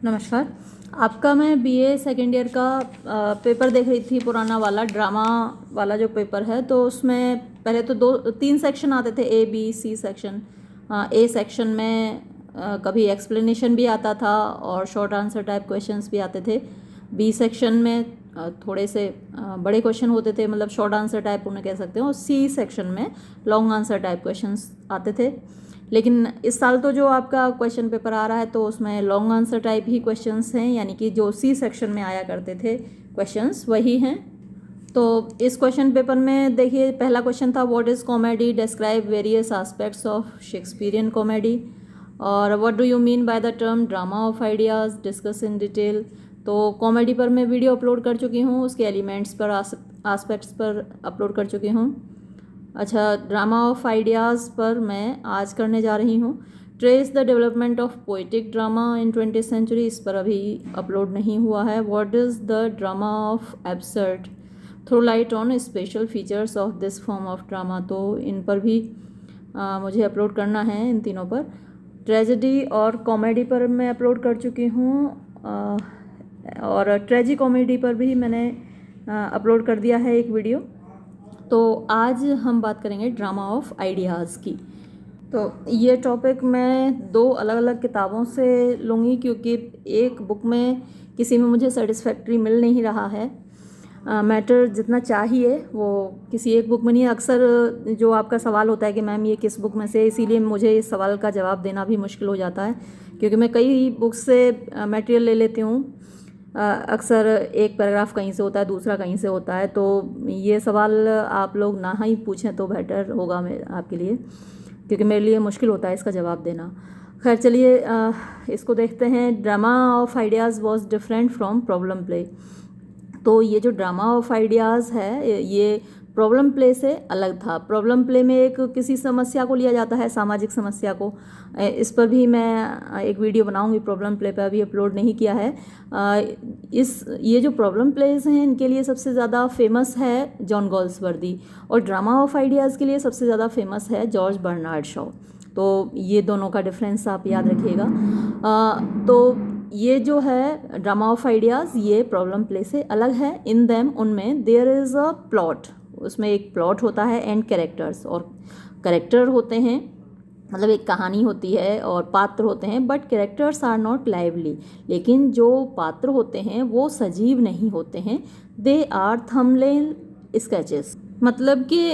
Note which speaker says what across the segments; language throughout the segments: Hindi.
Speaker 1: नमस्कार। आपका मैं बीए सेकेंड ईयर का पेपर देख रही थी, पुराना वाला ड्रामा वाला जो पेपर है। तो उसमें पहले तो 2-3 सेक्शन आते थे, A B C section. A section में कभी एक्सप्लेनेशन भी आता था और शॉर्ट आंसर टाइप क्वेश्चंस भी आते थे। बी सेक्शन में थोड़े से बड़े क्वेश्चन होते थे, मतलब शॉर्ट आंसर टाइप उन्हें कह सकते हैं। और सी सेक्शन में लॉन्ग आंसर टाइप क्वेश्चंस आते थे। लेकिन इस साल तो जो आपका क्वेश्चन पेपर आ रहा है तो उसमें लॉन्ग आंसर टाइप ही क्वेश्चंस हैं, यानी कि जो सी सेक्शन में आया करते थे क्वेश्चंस वही हैं। तो इस क्वेश्चन पेपर में देखिए, पहला क्वेश्चन था what is comedy, describe various aspects of Shakespearean comedy. और what do you mean by the term drama of ideas, discuss in detail. तो कॉमेडी पर मैं वीडियो अपलोड कर चुकी हूँ, उसके एलिमेंट्स पर एस्पेक्ट्स पर अपलोड कर चुकी हूँ। अच्छा, ड्रामा ऑफ आइडियाज़ पर मैं आज करने जा रही हूँ trace the development of poetic drama in 20th century. इस पर अभी अपलोड नहीं हुआ है। What is the drama of absurd, throw light on special features of this form of drama. तो इन पर भी मुझे अपलोड करना है, इन तीनों पर। ट्रेजेडी और कॉमेडी पर मैं अपलोड कर चुकी हूँ और ट्रेजी कॉमेडी पर भी मैंने अपलोड कर दिया है एक वीडियो। तो आज हम बात करेंगे ड्रामा ऑफ आइडियाज़ की। तो ये टॉपिक मैं 2 अलग अलग किताबों से लूँगी, क्योंकि एक बुक में किसी में मुझे सेटिस्फैक्ट्री मिल नहीं रहा है। मैटर जितना चाहिए वो किसी एक बुक में नहीं है। अक्सर जो आपका सवाल होता है कि मैम ये किस बुक में से, इसीलिए मुझे इस सवाल का जवाब देना भी मुश्किल हो जाता है, क्योंकि मैं कई बुक्स से मटेरियल ले लेती हूँ। अक्सर एक पैराग्राफ कहीं से होता है, दूसरा कहीं से होता है। तो ये सवाल आप लोग ना ही पूछें तो बेटर होगा आपके लिए, क्योंकि मेरे लिए मुश्किल होता है इसका जवाब देना। खैर चलिए इसको देखते हैं। Drama of ideas was different from problem play. तो ये जो ड्रामा ऑफ आइडियाज़ है ये प्रॉब्लम प्ले से अलग था। प्रॉब्लम प्ले में एक किसी समस्या को लिया जाता है, सामाजिक समस्या को। इस पर भी मैं एक वीडियो बनाऊंगी, प्रॉब्लम प्ले पर अभी अपलोड नहीं किया है। ये जो प्रॉब्लम प्लेस हैं इनके लिए सबसे ज़्यादा फेमस है जॉन गोल्सवर्दी, और ड्रामा ऑफ आइडियाज़ के लिए सबसे ज़्यादा फेमस है जॉर्ज बर्नार्ड शॉ। तो ये दोनों का डिफरेंस आप याद रखिएगा। तो ये जो है ड्रामा ऑफ आइडियाज़ ये प्रॉब्लम प्ले से अलग है। इन देम उनमें देयर इज़ अ प्लॉट, उसमें एक प्लॉट होता है एंड कैरेक्टर्स, और कैरेक्टर होते हैं, मतलब एक कहानी होती है और पात्र होते हैं। But characters are not lively, लेकिन जो पात्र होते हैं वो सजीव नहीं होते हैं। दे आर थंबनेल स्केचेस, मतलब कि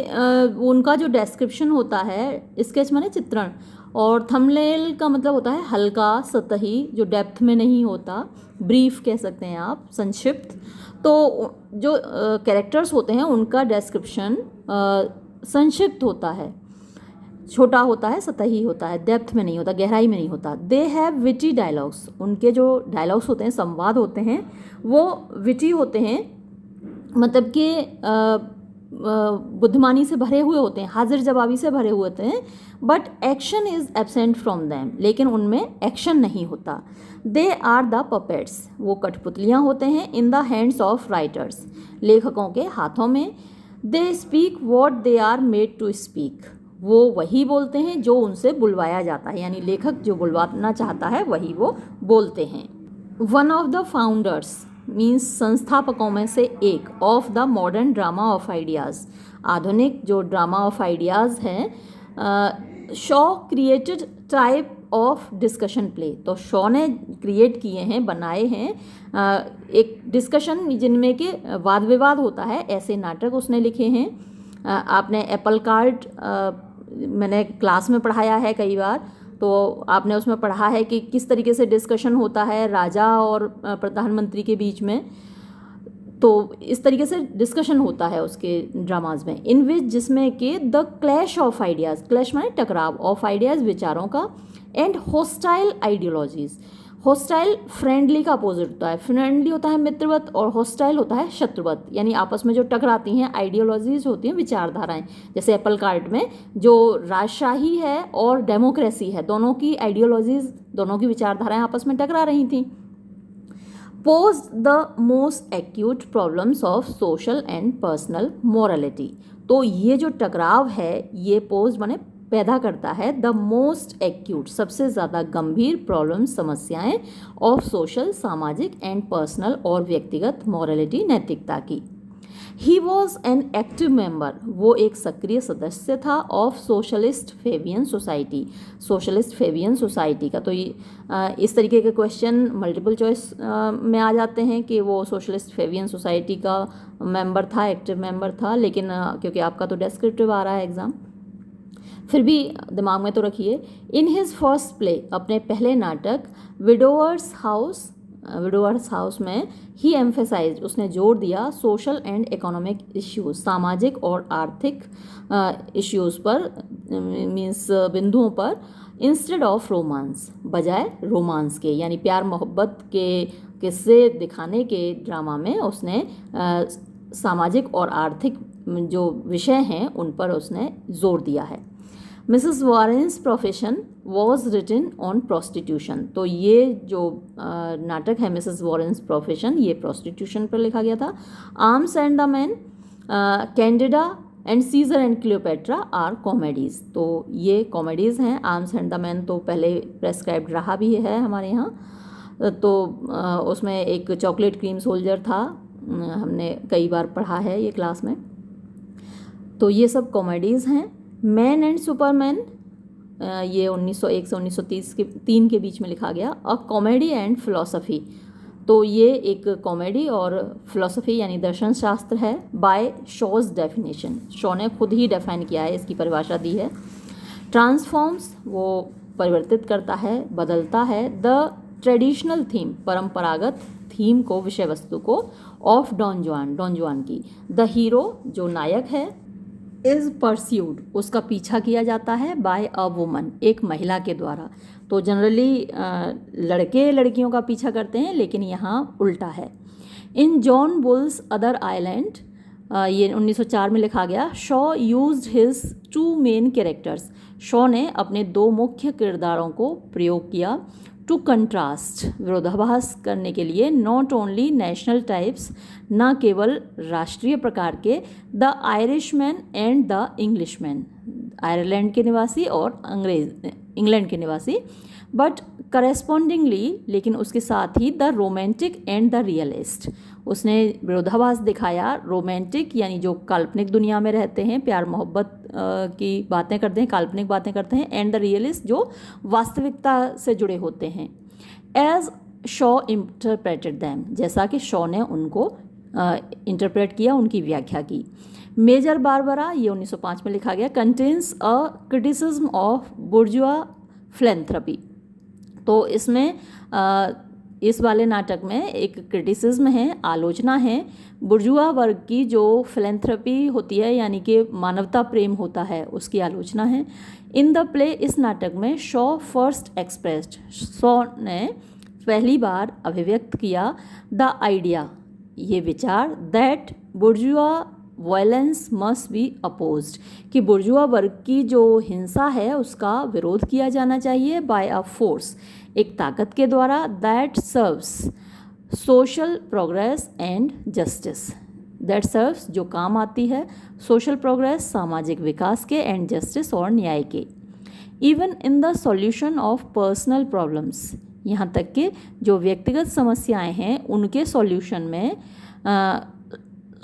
Speaker 1: उनका जो डिस्क्रिप्शन होता है, स्केच माने चित्रण, और थंबनेल का मतलब होता है हल्का, सतही, जो डेप्थ में नहीं होता, ब्रीफ कह सकते हैं आप, संक्षिप्त। तो जो कैरेक्टर्स होते हैं उनका डिस्क्रिप्शन संक्षिप्त होता है, छोटा होता है, सतही होता है, डेप्थ में नहीं होता, गहराई में नहीं होता। दे हैव विटी डायलॉग्स, उनके जो डायलॉग्स होते हैं, संवाद होते हैं, वो विटी होते हैं, मतलब कि बुद्धिमानी से भरे हुए होते हैं, हाजिर जवाबी से भरे हुए होते हैं। But action is absent from them, लेकिन उनमें एक्शन नहीं होता। दे आर द पपेट्स, वो कठपुतलियाँ होते हैं, in the hands of writers, लेखकों के हाथों में। They speak what they are made to speak, वो वही बोलते हैं जो उनसे बुलवाया जाता है, यानी लेखक जो बुलवाना चाहता है वही वो बोलते हैं। One of the founders means संस्थापकों में से एक, of the modern drama of ideas, आधुनिक जो ड्रामा ऑफ आइडियाज़ हैं, Shaw created type of discussion play. तो शॉ ने क्रिएट किए हैं, बनाए हैं एक डिस्कशन जिनमें कि वाद विवाद होता है, ऐसे नाटक उसने लिखे हैं। आपने एप्पल कार्ट मैंने क्लास में पढ़ाया है कई बार, तो आपने उसमें पढ़ा है कि किस तरीके से डिस्कशन होता है राजा और प्रधानमंत्री के बीच में। तो इस तरीके से डिस्कशन होता है उसके ड्रामाज में, इन विच, जिसमें कि the clash of ideas, clash माने टकराव, ऑफ आइडियाज़ विचारों का, and hostile ideologies. Hostile friendly का अपोजिट होता है, फ्रेंडली होता है मित्रवत, और हॉस्टाइल होता है शत्रुवत, यानी आपस में जो टकराती हैं आइडियोलॉजीज होती हैं, विचारधाराएं। जैसे एप्पल कार्ट में जो राजशाही है और डेमोक्रेसी है, दोनों की आइडियोलॉजीज, दोनों की विचारधाराएं आपस में टकरा रही थी। Pose the most acute problems of social and personal morality. तो ये जो टकराव है ये पोज माने पैदा करता है द मोस्ट एक्यूट, सबसे ज़्यादा गंभीर प्रॉब्लम, समस्याएं ऑफ सोशल, सामाजिक एंड पर्सनल और व्यक्तिगत मॉरलिटी, नैतिकता की। He was an active member, वो एक सक्रिय सदस्य था, of socialist Fabian society, socialist Fabian society का। तो ये इस तरीके के क्वेश्चन मल्टीपल चॉइस में आ जाते हैं कि वो सोशलिस्ट फेबियन सोसाइटी का मेंबर था, एक्टिव मेंबर था, लेकिन क्योंकि आपका तो डेस्क्रिप्टिव आ रहा है एग्ज़ाम, फिर भी दिमाग में तो रखिए। इन हिज फर्स्ट प्ले, अपने पहले नाटक विडोवर्स हाउस में ही एम्फेसाइज, उसने जोर दिया सोशल एंड इकोनॉमिक इश्यूज, सामाजिक और आर्थिक इश्यूज पर, मीन्स बिंदुओं पर, इंस्टेड ऑफ रोमांस, बजाय रोमांस के, यानी प्यार मोहब्बत के किस्से दिखाने के ड्रामा में उसने सामाजिक और आर्थिक जो विषय हैं उन पर उसने जोर दिया है। Mrs Warren's profession was written on prostitution, तो ये जो नाटक है मिसेस वॉरेन्स प्रोफेशन, ये प्रोस्टिट्यूशन पर लिखा गया था। Arms and the man, Candida and Caesar and Cleopatra are comedies, तो ये कॉमेडीज़ हैं। आर्म्स एंड द मैन तो पहले प्रेस्क्राइब्ड रहा भी है हमारे यहाँ, तो उसमें एक चॉकलेट क्रीम सोल्जर था, हमने कई बार पढ़ा है ये क्लास में, तो ये सब कॉमेडीज़ हैं। मैन एंड सुपरमैन, ये 1901 से 1930 के बीच में लिखा गया। अ कॉमेडी एंड फिलॉसफी, तो ये एक कॉमेडी और फिलॉसफी यानी दर्शन शास्त्र है। बाय शॉज डेफिनेशन, शॉ ने खुद ही डिफाइन किया है, इसकी परिभाषा दी है। ट्रांसफॉर्म्स, वो परिवर्तित करता है, बदलता है। द ट्रेडिशनल थीम, परंपरागत थीम को, विषय वस्तु को, ऑफ डॉन जुआन की। द हीरो, जो नायक है, इज़ परस्यूड, उसका पीछा किया जाता है, बाय अ वुमन, एक महिला के द्वारा। तो जनरली लड़के लड़कियों का पीछा करते हैं, लेकिन यहाँ उल्टा है। In John Bull's other island, ये 1904 में लिखा गया। Shaw used his two main characters, Shaw ने अपने दो मुख्य किरदारों को प्रयोग किया। टू कंट्रास्ट, विरोधाभास करने के लिए। नॉट ओनली नेशनल टाइप्स, न केवल राष्ट्रीय प्रकार के। The Irishman and the Englishman, Ireland के निवासी और इंग्लैंड के निवासी। बट करेस्पॉन्डिंगली, लेकिन उसके साथ ही, the romantic and the realist, उसने विरोधाभास दिखाया। रोमांटिक यानी जो काल्पनिक दुनिया में रहते हैं, प्यार मोहब्बत की बातें करते हैं, काल्पनिक बातें करते हैं। एंड द रियलिस्ट, जो वास्तविकता से जुड़े होते हैं। एज शॉ इंटरप्रेटेड दैम, जैसा कि शॉ ने उनको इंटरप्रेट किया, उनकी व्याख्या की। मेजर बारबरा, ये 1905 में लिखा गया। Contains a criticism of बुर्जुआ philanthropy, तो इसमें इस वाले नाटक में एक क्रिटिसिज्म है, आलोचना है बुर्जुआ वर्ग की, जो फिलैंथ्रोपी होती है यानी कि मानवता प्रेम होता है, उसकी आलोचना है। इन द प्ले, इस नाटक में शॉ फर्स्ट एक्सप्रेस्ड, शॉ ने पहली बार अभिव्यक्त किया द आइडिया, ये विचार, that बुर्जुआ violence must be opposed, कि बुर्जुआ वर्ग की जो हिंसा है उसका विरोध किया जाना चाहिए। बाय अ फोर्स, एक ताकत के द्वारा। That serves social progress and justice, that serves, जो काम आती है, सोशल प्रोग्रेस, सामाजिक विकास के, एंड जस्टिस, और न्याय के। Even in the solution of personal problems, यहाँ तक कि जो व्यक्तिगत समस्याएं हैं उनके सॉल्यूशन में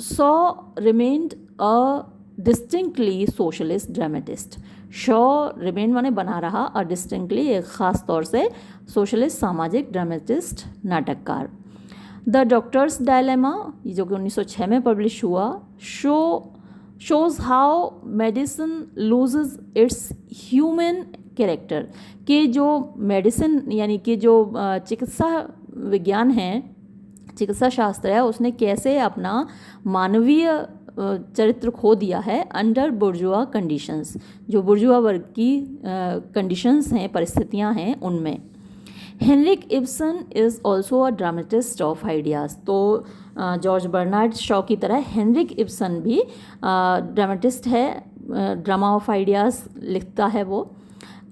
Speaker 1: शॉ रिमेन्ड अ distinctly socialist dramatist, Shaw remain माने बना रहा, अ डिस्टिंक्टली, एक ख़ास तौर से सोशलिस्ट सामाजिक ड्रामेटिस्ट नाटककार। द डॉक्टर्स डायलेमा, जो कि 1906 में पब्लिश हुआ, shows how medicine loses it's human character, कि जो मेडिसिन यानी कि जो चिकित्सा विज्ञान है, चिकित्सा शास्त्र है, उसने कैसे अपना मानवीय चरित्र खो दिया है अंडर बुर्जुआ कंडीशंस, जो बुर्जुआ वर्ग की कंडीशंस हैं, परिस्थितियां हैं, उनमें। Henrik Ibsen is also a dramatist of ideas, तो जॉर्ज बर्नार्ड शॉ की तरह हेनरिक इब्सन भी ड्रामेटिस्ट है, ड्रामा ऑफ आइडियाज़ लिखता है वो।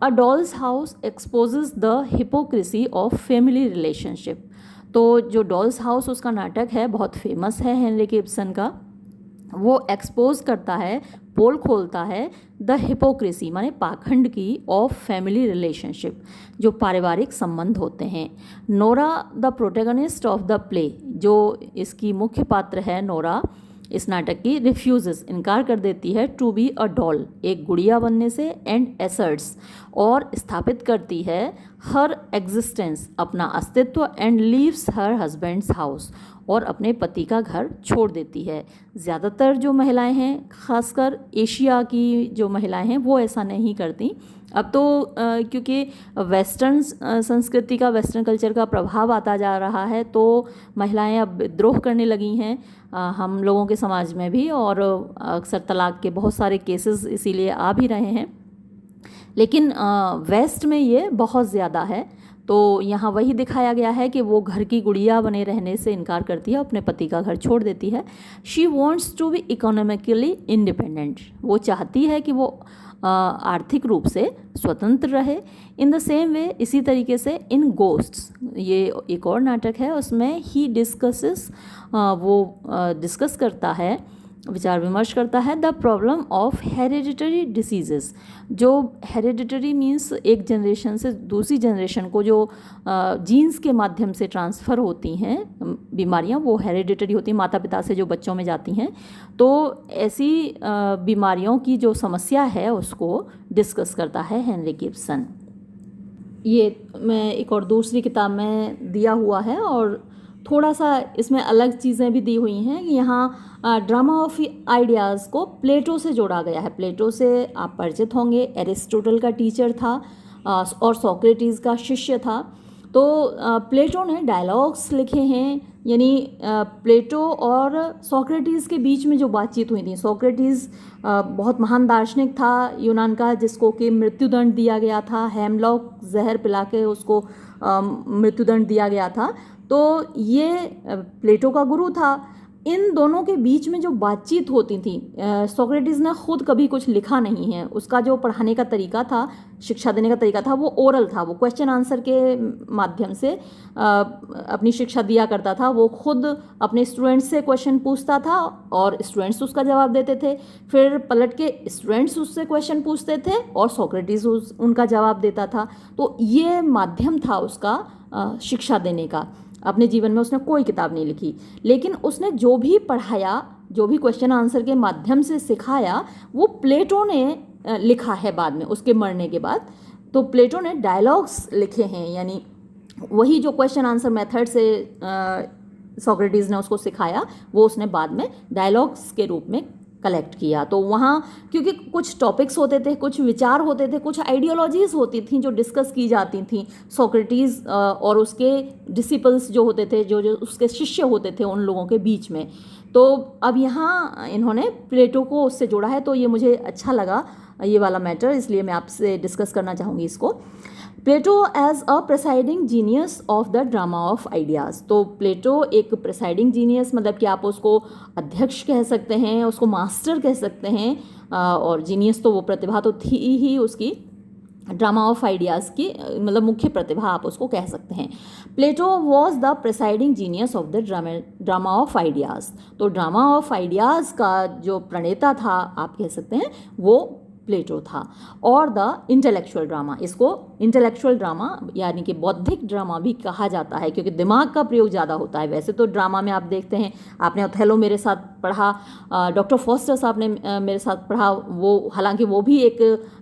Speaker 1: A doll's house exposes the hypocrisy of family relationship, तो जो डॉल्स हाउस उसका नाटक है, बहुत फेमस है हेनरिक इब्सन का, वो एक्सपोज करता है पोल खोलता है द हिपोक्रेसी माने पाखंड की ऑफ फैमिली रिलेशनशिप, जो पारिवारिक संबंध होते हैं। Nora the protagonist of the play, जो इसकी मुख्य पात्र है नोरा इस नाटक की, रिफ्यूजेस इनकार कर देती है टू बी अ डॉल, एक गुड़िया बनने से, एंड एसर्ट्स और स्थापित करती है हर एग्जिस्टेंस अपना अस्तित्व, and leaves her husband's house और अपने पति का घर छोड़ देती है। ज़्यादातर जो महिलाएं हैं, खासकर एशिया की जो महिलाएं हैं, वो ऐसा नहीं करती। अब तो क्योंकि वेस्टर्न संस्कृति का, वेस्टर्न कल्चर का प्रभाव आता जा रहा है, तो महिलाएं अब विद्रोह करने लगी हैं हम लोगों के समाज में भी, और अक्सर तलाक के बहुत सारे केसेस इसीलिए आ भी रहे हैं। लेकिन वेस्ट में ये बहुत ज़्यादा है। तो यहाँ वही दिखाया गया है कि वो घर की गुड़िया बने रहने से इनकार करती है, अपने पति का घर छोड़ देती है। She wants to be economically independent, वो चाहती है कि वो आर्थिक रूप से स्वतंत्र रहे। इन द सेम वे, इसी तरीके से इन गोस्ट्स, ये एक और नाटक है, उसमें ही डिस्कसेस, वो डिस्कस करता है, विचार विमर्श करता है the problem of hereditary diseases, जो हेरिडिटरी मीन्स एक जनरेशन से दूसरी जनरेशन को जो जीन्स के माध्यम से ट्रांसफ़र होती हैं बीमारियां, वो हेरिडिटरी होती हैं, माता पिता से जो बच्चों में जाती हैं। तो ऐसी बीमारियों की जो समस्या है उसको डिस्कस करता है हेनरी गिब्सन। ये मैं एक और दूसरी किताब में दिया हुआ है, और थोड़ा सा इसमें अलग चीज़ें भी दी हुई हैं। यहाँ ड्रामा ऑफ आइडियाज़ को प्लेटो से जोड़ा गया है। प्लेटो से आप परिचित होंगे, एरिस्टोटल का टीचर था और सोक्रेटिस का शिष्य था। तो प्लेटो ने डायलॉग्स लिखे हैं, यानी प्लेटो और सोक्रेटिस के बीच में जो बातचीत हुई थी। सोक्रेटिस बहुत महान दार्शनिक था यूनान का, जिसको कि मृत्युदंड दिया गया था, हेमलॉक जहर पिला के उसको मृत्युदंड दिया गया था। तो ये प्लेटो का गुरु था। इन दोनों के बीच में जो बातचीत होती थी, सोक्रेटिस ने खुद कभी कुछ लिखा नहीं है। उसका जो पढ़ाने का तरीका था, शिक्षा देने का तरीका था, वो ओरल था। वो क्वेश्चन आंसर के माध्यम से अपनी शिक्षा दिया करता था। वो खुद अपने स्टूडेंट्स से क्वेश्चन पूछता था और स्टूडेंट्स उसका जवाब देते थे। फिर पलट के स्टूडेंट्स उससे क्वेश्चन पूछते थे और सोक्रेटिस उनका जवाब देता था। तो ये माध्यम था उसका शिक्षा देने का। अपने जीवन में उसने कोई किताब नहीं लिखी, लेकिन उसने जो भी पढ़ाया, जो भी क्वेश्चन आंसर के माध्यम से सिखाया, वो प्लेटो ने लिखा है बाद में, उसके मरने के बाद। तो प्लेटो ने डायलॉग्स लिखे हैं, यानी वही जो क्वेश्चन आंसर मेथड से सोक्रेटिस ने उसको सिखाया, वो उसने बाद में डायलॉग्स के रूप में कलेक्ट किया। तो वहाँ क्योंकि कुछ टॉपिक्स होते थे, कुछ विचार होते थे, कुछ आइडियोलॉजीज़ होती थी जो डिस्कस की जाती थी सोक्रेटिस और उसके डिसिपल्स जो होते थे, जो उसके शिष्य होते थे, उन लोगों के बीच में। तो अब यहाँ इन्होंने प्लेटो को उससे जोड़ा है। तो ये मुझे अच्छा लगा ये वाला मैटर, इसलिए मैं आपसे डिस्कस करना चाहूँगी इसको। Plato as a presiding genius of the drama of ideas. तो प्लेटो एक प्रेसाइडिंग जीनियस, मतलब कि आप उसको अध्यक्ष कह सकते हैं, उसको मास्टर कह सकते हैं, और जीनियस तो वो प्रतिभा तो थी ही उसकी, ड्रामा ऑफ आइडियाज़ की मतलब मुख्य प्रतिभा आप उसको कह सकते हैं। Plato was the presiding genius of the drama of ideas. तो ड्रामा ऑफ आइडियाज़ का जो प्रणेता था आप कह सकते हैं, वो प्लेटो था। और द इंटेलेक्चुअल ड्रामा, इसको इंटेलेक्चुअल ड्रामा यानी कि बौद्धिक ड्रामा भी कहा जाता है, क्योंकि दिमाग का प्रयोग ज़्यादा होता है। वैसे तो ड्रामा में आप देखते हैं, आपने ओथेलो मेरे साथ पढ़ा, डॉक्टर फॉस्टर साहब ने मेरे साथ पढ़ा, वो हालांकि वो भी एक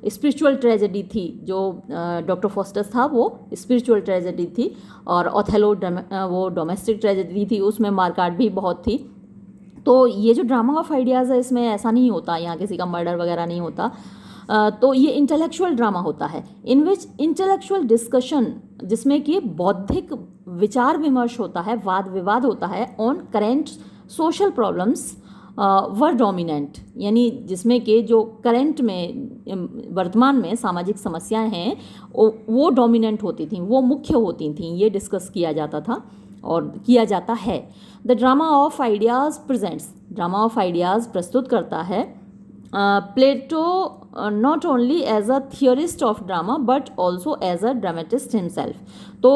Speaker 1: स्पिरिचुअल ट्रेजेडी थी। जो डॉक्टर फॉस्टर था वो स्पिरिचुअल ट्रेजेडी थी, और ओथेलो वो डोमेस्टिक ट्रेजेडी थी, उसमें मारकाट भी बहुत थी। तो ये जो ड्रामा ऑफ आइडियाज़ है, इसमें ऐसा नहीं होता, यहाँ किसी का मर्डर वगैरह नहीं होता। तो ये इंटेलेक्चुअल ड्रामा होता है, इन विच इंटेलेक्चुअल डिस्कशन, जिसमें कि बौद्धिक विचार विमर्श होता है, वाद विवाद होता है, on current social problems were dominant, यानी जिसमें कि जो करंट में वर्तमान में सामाजिक समस्याएं हैं वो डोमिनेंट होती थी, वो मुख्य होती थी। ये डिस्कस किया जाता था और किया जाता है। The drama of ideas presents, drama of ideas प्रस्तुत करता है Plato not only as a theorist of drama but also as a dramatist himself. तो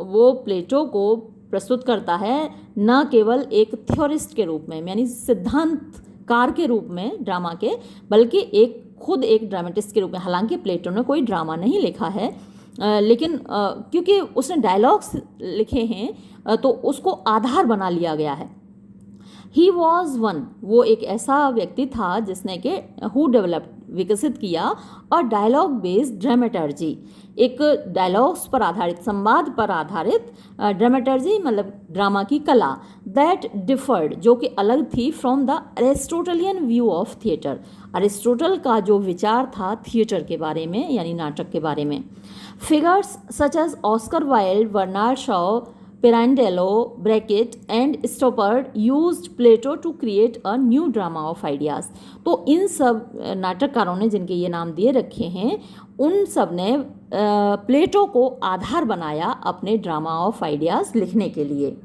Speaker 1: वो प्लेटो को प्रस्तुत करता है न केवल एक थियोरिस्ट के रूप में, यानी सिद्धांत कार के रूप में ड्रामा के, बल्कि खुद एक ड्रामेटिस्ट के रूप में। हालांकि प्लेटो ने कोई ड्रामा नहीं लिखा है, लेकिन क्योंकि उसने डायलॉग्स लिखे हैं तो उसको आधार बना लिया गया है। ही वॉज वन, वो एक ऐसा व्यक्ति था जिसने कि हु डेवलप्ड, विकसित किया, और डायलॉग बेस्ड ड्रामेटर्जी, एक डायलॉग्स पर आधारित, संवाद पर आधारित ड्रामेटर्जी मतलब ड्रामा की कला, दैट डिफर्ड, जो कि अलग थी, from the Aristotelian view of theatre, Aristotle का जो विचार था थिएटर के बारे में यानी नाटक के बारे में। Figures such as Oscar Wilde, Bernard Shaw, Pirandello, Brecht and Stoppard used Plato to create a new drama of ideas. तो इन सब नाटककारों ने जिनके ये नाम दिए रखे हैं, उन सब ने प्लेटो को आधार बनाया अपने ड्रामा ऑफ आइडियाज़ लिखने के लिए।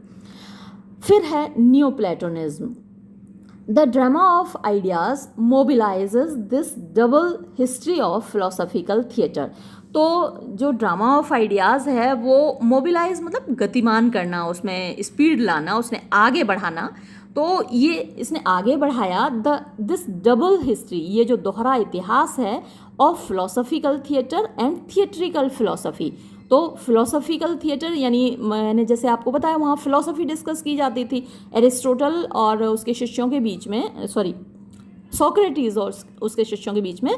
Speaker 1: फिर है new Platonism. The drama of ideas mobilises this double history of philosophical theatre. तो जो ड्रामा ऑफ आइडियाज़ है वो मोबिलाइज मतलब गतिमान करना, उसमें स्पीड लाना, उसने आगे बढ़ाना। तो ये इसने आगे बढ़ाया दिस डबल हिस्ट्री, ये जो दोहरा इतिहास है, of philosophical theatre and theatrical philosophy. तो फिलोसॉफिकल थिएटर यानी मैंने जैसे आपको बताया वहाँ फिलोसफी डिस्कस की जाती थी, एरिस्टोटल और उसके शिष्यों के बीच में, सोक्रेटिस और उसके शिष्यों के बीच में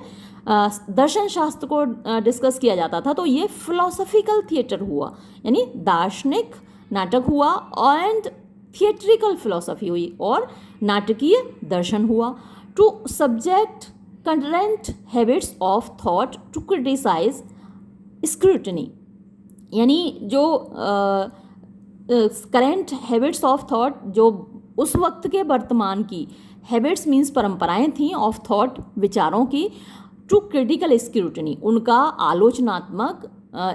Speaker 1: दर्शन शास्त्र को डिस्कस किया जाता था। तो ये फिलोसॉफिकल थिएटर हुआ, यानी दार्शनिक नाटक हुआ, एंड थिएट्रिकल फिलोसफी हुई और नाटकीय दर्शन हुआ। To subject current habits of thought to criticise scrutiny, यानी जो करेंट हैबिट्स ऑफ थॉट, जो उस वक्त के वर्तमान की हैबिट्स मीन्स परंपराएं थी, ऑफ थॉट विचारों की, टू क्रिटिकल स्क्रूटनी, उनका आलोचनात्मक,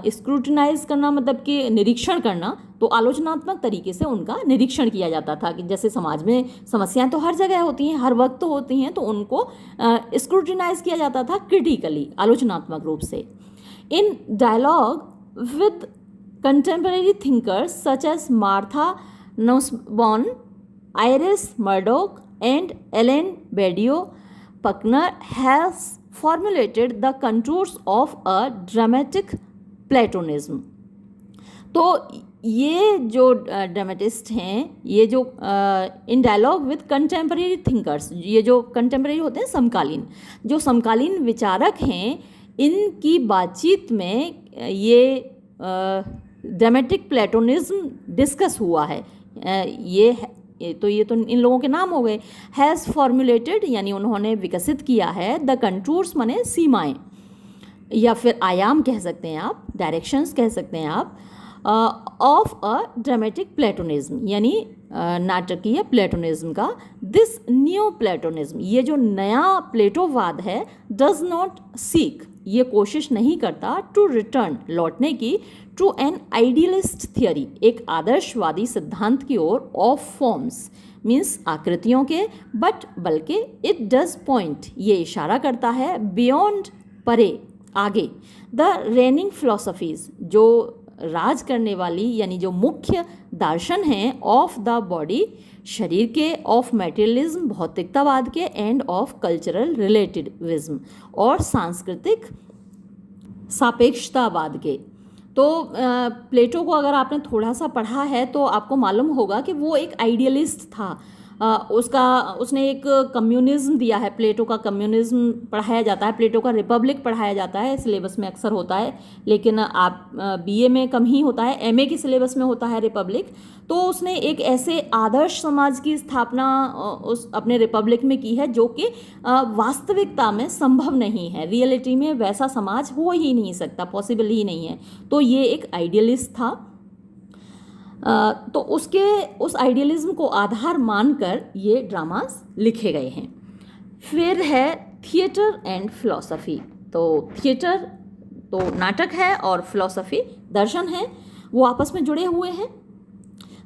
Speaker 1: स्क्रूटनाइज करना मतलब कि निरीक्षण करना, तो आलोचनात्मक तरीके से उनका निरीक्षण किया जाता था कि जैसे समाज में समस्याएं तो हर जगह होती हैं, हर वक्त होती हैं, तो उनको स्क्रूटनाइज किया जाता था क्रिटिकली, आलोचनात्मक रूप से। In dialogue with contemporary thinkers such as Martha Nussbaum, Iris Murdoch and Ellen Bedio, Puckner has formulated the contours of a dramatic Platonism। तो ये जो ड्रामेटिस्ट हैं, ये जो इन डायलॉग विद कंटेम्परेरी थिंकर्स, ये जो कंटेम्परेरी होते हैं समकालीन, जो समकालीन विचारक हैं, इनकी बातचीत में ये ड्रामेटिक प्लेटोनिज्म डिस्कस हुआ है। ये तो इन लोगों के नाम हो गए। हैज़ फॉर्मुलेटेड यानी उन्होंने विकसित किया है, द कंटूर्स माने सीमाएं या फिर आयाम कह सकते हैं आप, डायरेक्शंस कह सकते हैं आप, ऑफ अ ड्रामेटिक प्लेटोनिज्म यानी नाटकीय प्लेटोनिज्म का। दिस न्यू प्लेटोनिज्म, ये जो नया प्लेटोवाद है, डज नॉट सीक, ये कोशिश नहीं करता, टू रिटर्न लौटने की, टू एन आइडियलिस्ट थियरी, एक आदर्शवादी सिद्धांत की ओर, ऑफ फॉर्म्स मीन्स आकृतियों के, बट बल्कि इट डज पॉइंट, ये इशारा करता है, बियॉन्ड परे, आगे, द रेनिंग फिलोसफीज, जो राज करने वाली यानी जो मुख्य दर्शन हैं, ऑफ द बॉडी, शरीर के, ऑफ मटेरियलिज्म, भौतिकतावाद के, एंड ऑफ कल्चरल रिलेटिविज्म, और सांस्कृतिक सापेक्षतावाद के। तो प्लेटो को अगर आपने थोड़ा सा पढ़ा है तो आपको मालूम होगा कि वो एक आइडियलिस्ट था। उसने एक कम्युनिज्म दिया है, प्लेटो का कम्युनिज्म पढ़ाया जाता है, प्लेटो का रिपब्लिक पढ़ाया जाता है, सिलेबस में अक्सर होता है, लेकिन आप बीए में कम ही होता है, एमए के सिलेबस में होता है रिपब्लिक। तो उसने एक ऐसे आदर्श समाज की स्थापना उस अपने रिपब्लिक में की है जो कि वास्तविकता में संभव नहीं है, रियलिटी में वैसा समाज हो ही नहीं सकता, पॉसिबल ही नहीं है। तो ये एक आइडियलिस्ट था। तो उस आइडियलिज्म को आधार मानकर ये ड्रामास लिखे गए हैं। फिर है थिएटर एंड फिलॉसफी। तो थिएटर तो नाटक है और फिलॉसफी दर्शन है, वो आपस में जुड़े हुए हैं।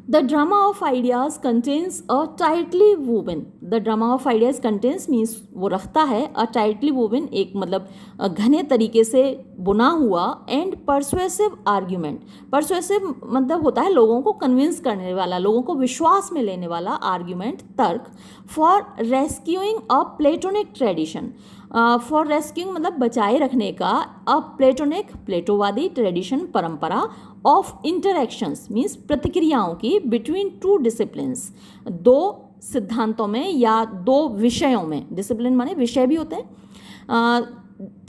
Speaker 1: The drama of ideas contains a tightly woven. The drama of ideas contains means वो रखता है a tightly woven एक मतलब घने तरीके से बुना हुआ and persuasive argument. Persuasive मतलब होता है लोगों को convince करने वाला, लोगों को विश्वास में लेने वाला argument, तर्क for rescuing a Platonic tradition. For rescuing मतलब बचाए रखने का अ प्लेटोनिक प्लेटोवादी ट्रेडिशन परंपरा ऑफ इंटरेक्शंस मीन्स प्रतिक्रियाओं की बिटवीन टू डिसिप्लिन्स दो सिद्धांतों में या दो विषयों में, डिसिप्लिन माने विषय भी होते हैं,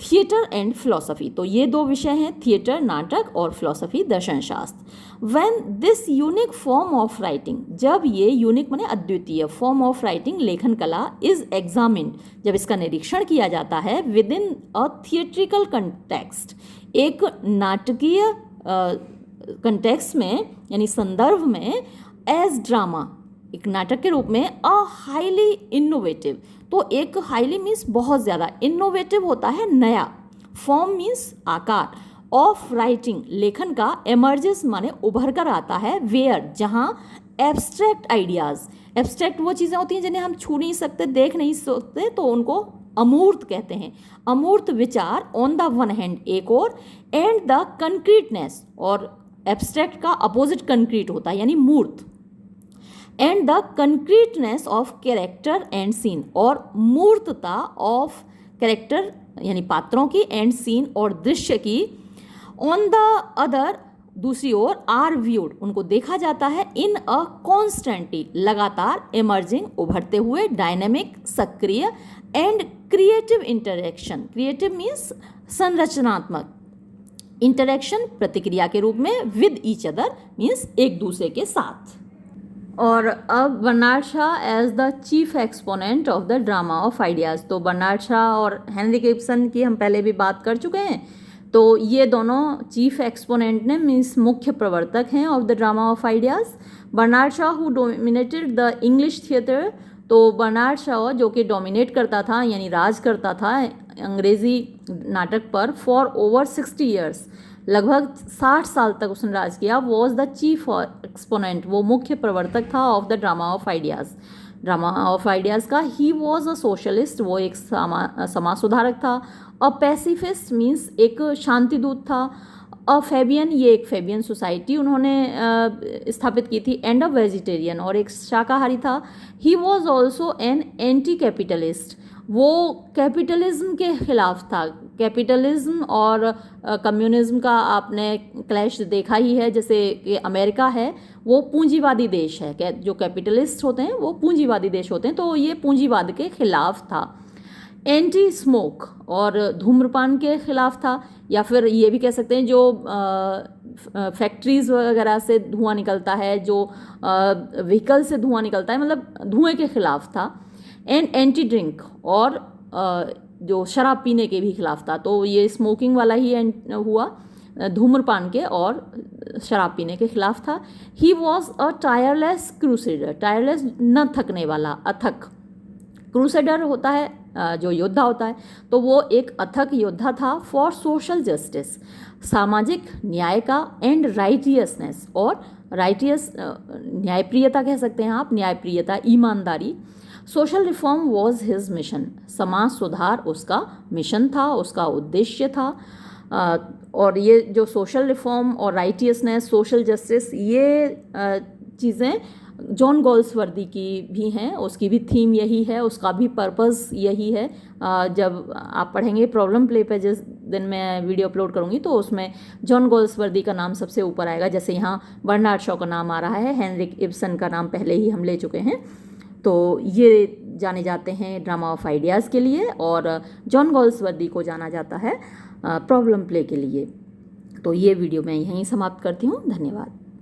Speaker 1: थिएटर एंड फिलोसफी। तो ये दो विषय हैं, थिएटर नाटक और फिलोसफी दर्शन शास्त्र। When this unique form of writing, जब ये यूनिक माने अद्वितीय फॉर्म ऑफ राइटिंग लेखन कला इज एग्जामिन्ड, जब इसका निरीक्षण किया जाता है with in a theatrical context, एक नाटकीय कंटेक्स्ट में यानी संदर्भ में, एज ड्रामा एक नाटक के रूप में, अ हाईली इनोवेटिव, तो एक हाईली मीन्स बहुत ज़्यादा, इनोवेटिव होता है नया, फॉर्म मीन्स आकार, ऑफ राइटिंग लेखन का, एमर्जेस माने उभर कर आता है, वेयर जहाँ एब्स्ट्रैक्ट आइडियाज़, एब्स्ट्रैक्ट वो चीज़ें होती हैं जिन्हें हम छू नहीं सकते, देख नहीं सकते, तो उनको अमूर्त कहते हैं, अमूर्त विचार ऑन द वन हैंड एक और, एंड द कंक्रीटनेस, और एब्स्ट्रैक्ट का अपोजिट कंक्रीट होता है यानी मूर्त, and the concreteness of character and scene, और मूर्तता ऑफ कैरेक्टर यानी पात्रों की, एंड सीन और दृश्य की, ऑन द अदर दूसरी ओर, आर व्यूड उनको देखा जाता है, इन अ कॉन्स्टेंटली लगातार, एमर्जिंग उभरते हुए, डायनेमिक सक्रिय, and creative interaction, creative means संरचनात्मक, इंटरेक्शन प्रतिक्रिया के रूप में, विद ईच अदर मीन्स एक दूसरे के साथ। और अब Bernard Shaw as the chief exponent of the drama of ideas, तो बर्नार्ड शॉ और हेनरिक इब्सन की हम पहले भी बात कर चुके हैं, तो ये दोनों चीफ एक्सपोनेंट ने मीन्स मुख्य प्रवर्तक हैं of the drama of ideas. Bernard Shaw who dominated the English theatre, तो बर्नार्ड शॉ जो कि डोमिनेट करता था यानी राज करता था अंग्रेज़ी नाटक पर, फॉर ओवर 60 ईयर्स, लगभग 60 साल तक उसने राज किया, वॉज द चीफ एक्सपोनेंट, वो मुख्य प्रवर्तक था of the drama of ideas, drama of ideas का। ही वॉज अ सोशलिस्ट, वो एक समाज सुधारक था, अ पैसिफिस्ट मीन्स एक शांतिदूत था, अ फेबियन, ये एक फेबियन सोसाइटी उन्होंने स्थापित की थी, एंड अ वेजिटेरियन, और एक शाकाहारी था। He was also an anti capitalist, वो कैपिटलिज्म के खिलाफ था, कैपिटलिज्म और कम्युनिज्म का आपने क्लैश देखा ही है, जैसे कि अमेरिका है वो पूंजीवादी देश है, जो कैपिटलिस्ट होते हैं वो पूंजीवादी देश होते हैं, तो ये पूंजीवाद के खिलाफ था। एंटी स्मोक, और धूम्रपान के खिलाफ था, या फिर ये भी कह सकते हैं जो फैक्ट्रीज़ वगैरह से धुआं निकलता है, जो व्हीकल से धुआं निकलता है, मतलब धुएं के खिलाफ था। एंड एंटी ड्रिंक, और जो शराब पीने के भी खिलाफ था, तो ये स्मोकिंग वाला ही हुआ, धूम्रपान के और शराब पीने के खिलाफ था। He was a tireless crusader, tireless न थकने वाला, अथक, क्रूसेडर होता है जो योद्धा होता है, तो वो एक अथक योद्धा था, फॉर सोशल जस्टिस, सामाजिक न्याय का, एंड राइटियसनेस, और राइटियस न्यायप्रियता कह सकते हैं आप, न्यायप्रियता ईमानदारी। Social reform was his mission, समाज सुधार उसका मिशन था, उसका उद्देश्य था। और ये जो सोशल रिफॉर्म और राइटियसनेस, सोशल जस्टिस, ये चीज़ें जॉन गोल्सवर्दी की भी हैं, उसकी भी थीम यही है, उसका भी पर्पस यही है। जब आप पढ़ेंगे प्रॉब्लम प्ले पे, जिस दिन मैं वीडियो अपलोड करूँगी, तो उसमें जॉन गोल्सवर्दी का नाम सबसे ऊपर आएगा, जैसे यहाँ बर्नार्ड शॉ का नाम आ रहा है, हेनरिक इब्सन का नाम पहले ही हम ले चुके हैं, तो ये जाने जाते हैं ड्रामा ऑफ आइडियाज़ के लिए, और जॉन गोल्सवर्दी को जाना जाता है प्रॉब्लम प्ले के लिए। तो ये वीडियो मैं यहीं समाप्त करती हूँ, धन्यवाद।